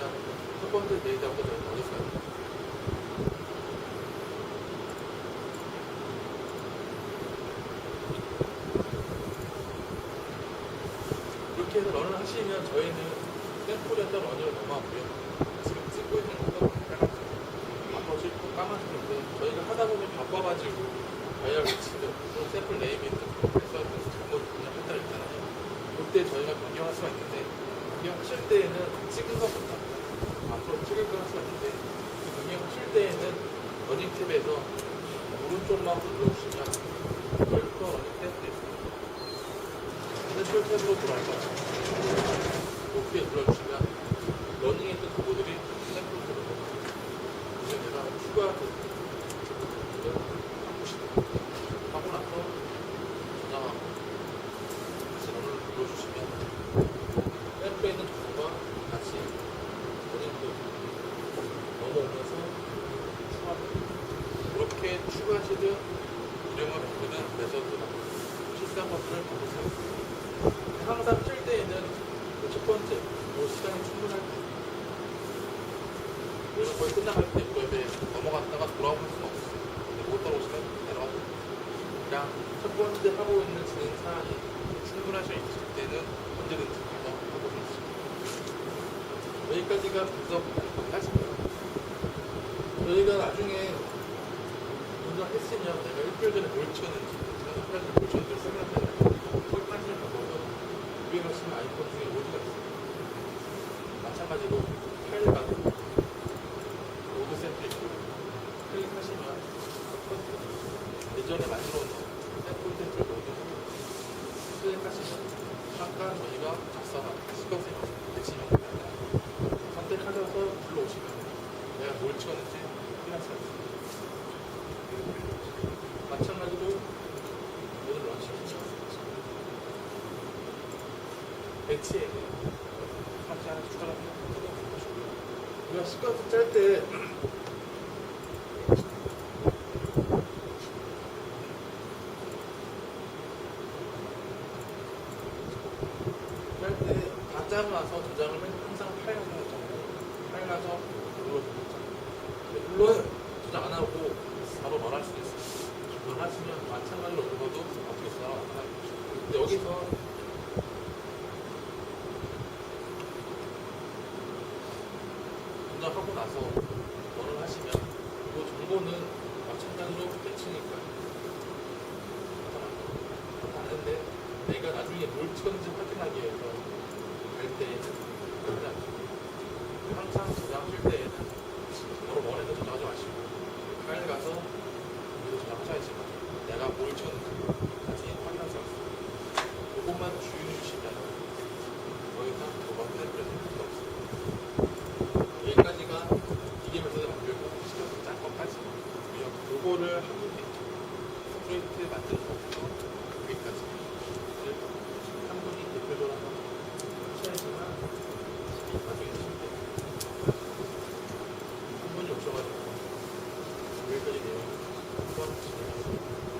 첫 번째 데이터부터 저희가 얻을 수가 있습니다. 이렇게 해서 런을 하시면 저희는 샘플이었던 런을 넘어가고요. 지금 찍고 있는 것도 빨간색, 앞으로 찍고 까만색인데 저희가 하다 보면 바빠가지고 바이어 위치도 또 샘플 네이밍도 해서 잘못 입력할 때가 있잖아요. 그때 저희가 변경할 수가 있는데 변경하실 때에는 찍은 것부터 앞으로 찍을 거 할 수가 있는데 그 변경하실 때에는 러닝 탭에서 오른쪽만 눌러주시면 웰커 러닝 탭이 있습니다. 샘플 탭으로 들어갈 거예요. 높게 눌러주시면 러닝에 있던 도구들이 샘플로 들어가고 이제 내가 추가 도구를 바꾸시고 하고 나서 저장하고 다시 런을 눌러주시면 샘플에 있는 도구가 같이 러닝도 넘어오면서 추가됩니다. 이렇게 추가하시든 이름을 바꾸든 메서드나 실상 버튼을 바꿀 수 있습니다. 항상 칠 때에는 첫 번째, 시간이 충분할 때 그리고 거의 끝나갈 때 이거에 넘어갔다가 돌아오는 수는 없어요. 근데 못 따라오시면 내려가죠. 그냥 첫 번째 하고 있는 진행 사항이 충분하실 때는 언제든지 가서 해보실 수 있습니다. 여기까지가 분석 까지입니다. 저희가 나중에 분석했으면 내가 일주일 전에 뭘 치웠는지, 제가 한 가지 뭘 치웠는지 설명하잖아요. 거기까지는 방법은 유행하시는 아이폰 중에 모드가 있어요. 마찬가지로 파일 받은 로드 샘플이 있고요. 클릭하시면 예전에 만들어 놓은 샘플 로드하고 클릭하시면 잠깐 저희가 작성한 시커센 배치명 선택하셔서 불러오시면 내가 뭘 치웠는지 확인할 수가 있습니다. 마찬가지로 오늘 런칭 치웠습니다. 배치에 같이 하나 추가를 해주시고요. 우리가 시커센 짤때 다 짜고 나서 저장을 항상 파일 가서 했잖아요. 파일 가서 눌러보셨잖아요. 물론 저장 안 하고 바로 말할 수도 있어요. 그걸 하시면 마찬가지로 읽어도 어떻게 쓰나가 나타나겠죠. 근데 여기서 저장하고 나서 뭐를 하시면 이 정보는 마찬가지로 배치니까 나타나는데 내가 나중에 뭘 찍었는지 확인하기 위해서 갈 때에는 그러지 않습니다. 항상 저장하실 때에는 바로 원에서 저장하지 마시고 파일 가서 여기서 저장하셔야지만 내가 뭘 찍었는지 나중에 확인할 수 있습니다. 이것만 주의해 주시면 더 이상 뭐가 휴대폰에 될 필요가 없습니다. 여기까지가 이게 메서드 만들고 시켜서 짠 것까지 요거를 한 군데 프로젝트 만드는 것부터 여기까지 한 분이 대표적으로 한번 하셔야지만 나중에 드실 때 한 분이 오셔가지고 여기까지 내용 한번 진행하겠습니다.